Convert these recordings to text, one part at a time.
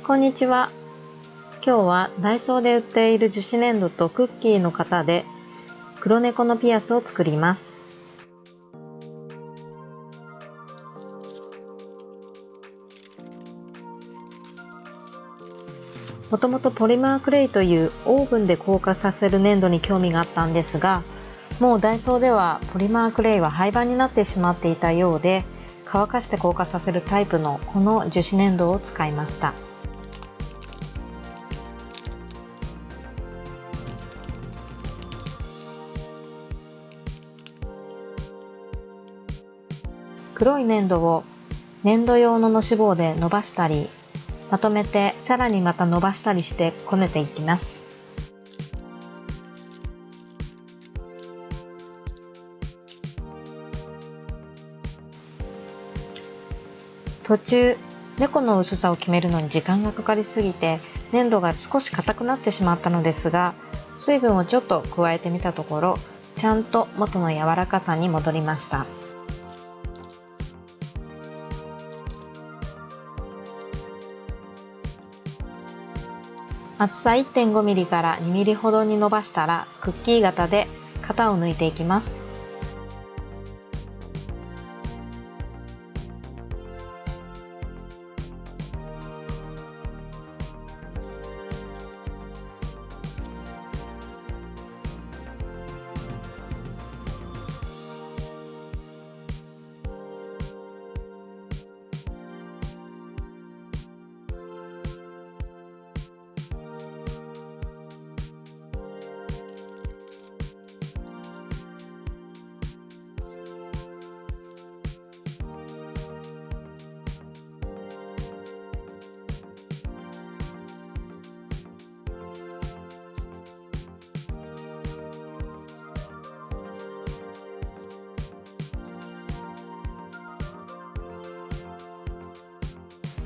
こんにちは。今日はダイソーで売っている樹脂粘土とクッキーの型で黒猫のピアスを作ります。もともとポリマークレイというオーブンで硬化させる粘土に興味があったんですが、もうダイソーではポリマークレイは廃盤になってしまっていたようで、乾かして硬化させるタイプのこの樹脂粘土を使いました。黒い粘土を粘土用ののし棒で伸ばしたり、まとめてさらにまた伸ばしたりしてこねていきます。途中、猫の薄さを決めるのに時間がかかりすぎて粘土が少し硬くなってしまったのですが、水分をちょっと加えてみたところ、ちゃんと元の柔らかさに戻りました。厚さ 1.5 ミリから2ミリほどに伸ばしたら、クッキー型で型を抜いていきます。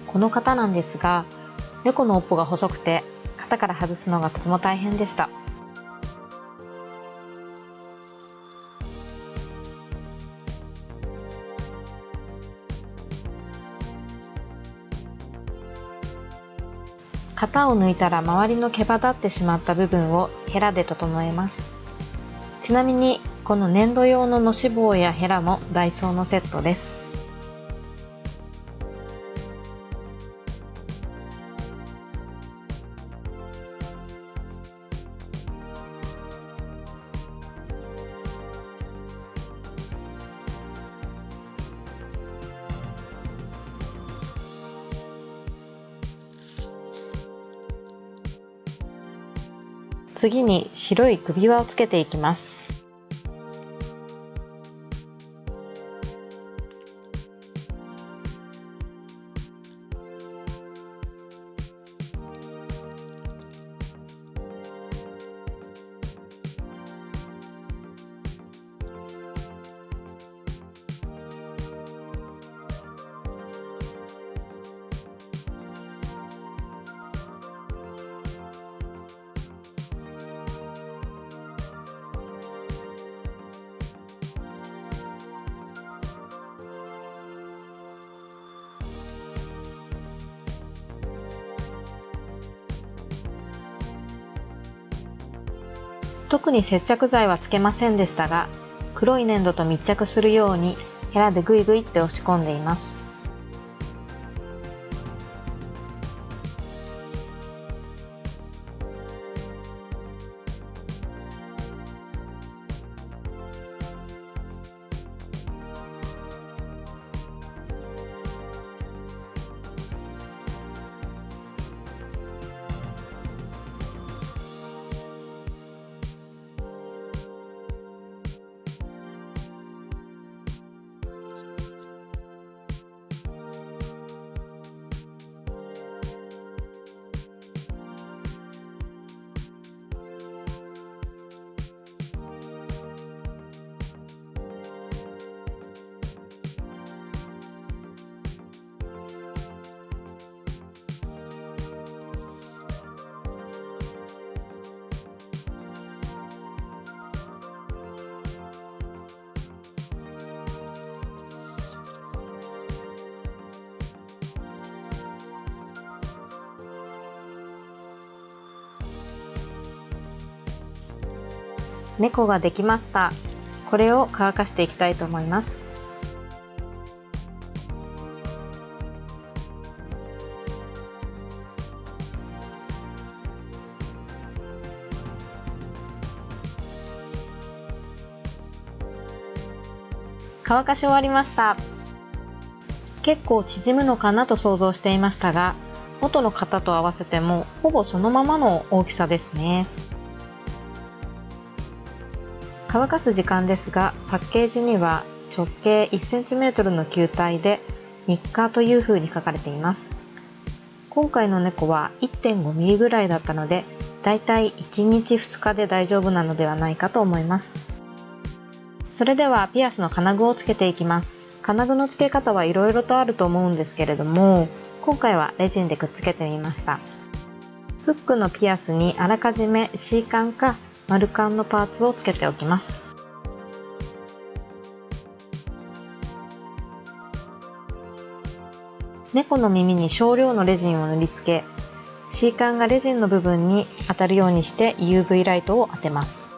この型なんですが、猫の尾っぽが細くて型から外すのがとても大変でした。型を抜いたら周りの毛羽立ってしまった部分をヘラで整えます。ちなみにこの粘土用ののし棒やヘラもダイソーのセットです。次に白い首輪をつけていきます。特に接着剤はつけませんでしたが、黒い粘土と密着するようにヘラでグイグイって押し込んでいます。猫ができました。これを乾かしていきたいと思います。乾かし終わりました。結構縮むのかなと想像していましたが、元の型と合わせてもほぼそのままの大きさですね。乾かす時間ですが、パッケージには直径 1cm の球体で日課という風に書かれています。今回の猫は 1.5mm ぐらいだったので、だいたい1日2日で大丈夫なのではないかと思います。それではピアスの金具をつけていきます。金具の付け方はいろいろとあると思うんですけれども、今回はレジンでくっつけてみました。フックのピアスにあらかじめ C 管か丸管のパーツをつけておきます。猫の耳に少量のレジンを塗りつけ、C 管がレジンの部分に当たるようにして UV ライトを当てます。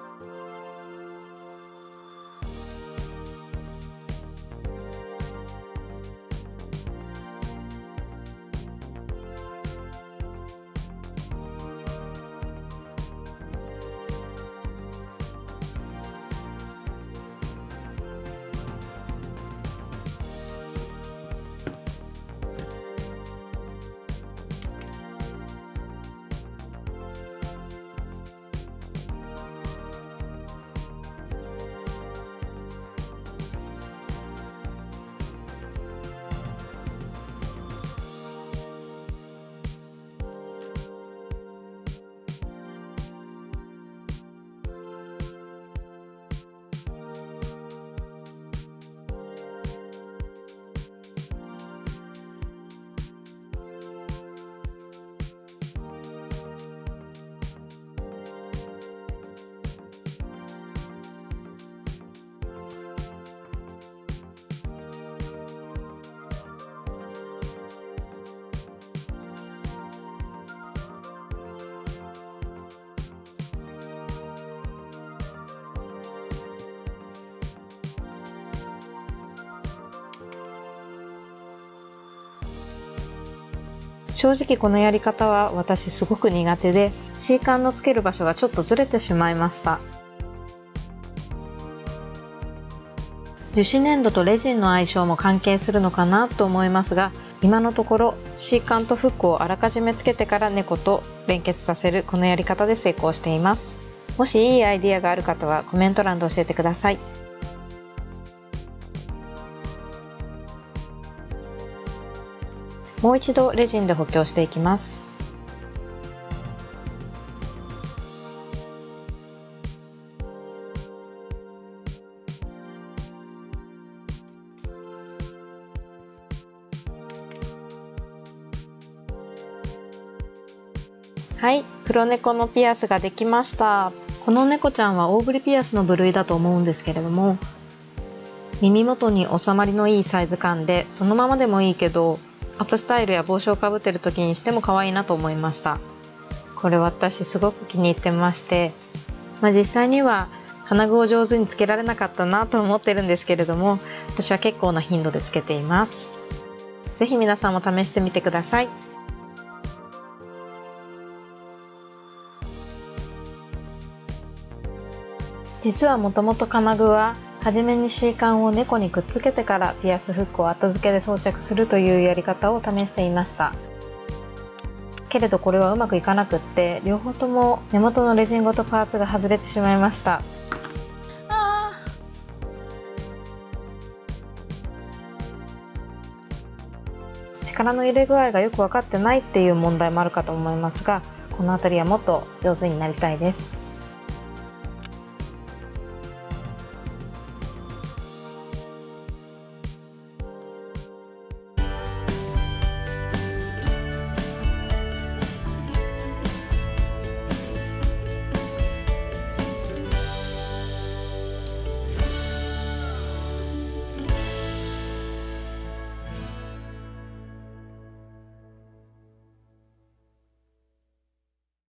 正直このやり方は私すごく苦手で、C 管のつける場所がちょっとずれてしまいました。樹脂粘土とレジンの相性も関係するのかなと思いますが、今のところ C 管とフックをあらかじめつけてから猫と連結させるこのやり方で成功しています。もしいいアイディアがある方はコメント欄で教えてください。もう一度レジンで補強していきます。はい、黒猫のピアスができました。この猫ちゃんは大ぶりピアスの部類だと思うんですけれども、耳元に収まりのいいサイズ感で、そのままでもいいけどアップスタイルや帽子をかぶってる時にしても可愛いなと思いました。これ私すごく気に入ってまして、実際には金具を上手につけられなかったなと思ってるんですけれども、私は結構な頻度でつけています。ぜひ皆さんも試してみてください。実はもともと金具ははじめに C 管を猫にくっつけてからピアスフックを後付けで装着するというやり方を試していました。けれどこれはうまくいかなくって、両方とも根元のレジンごとパーツが外れてしまいました。力の入れ具合がよく分かってないっていう問題もあるかと思いますが、この辺りはもっと上手になりたいです。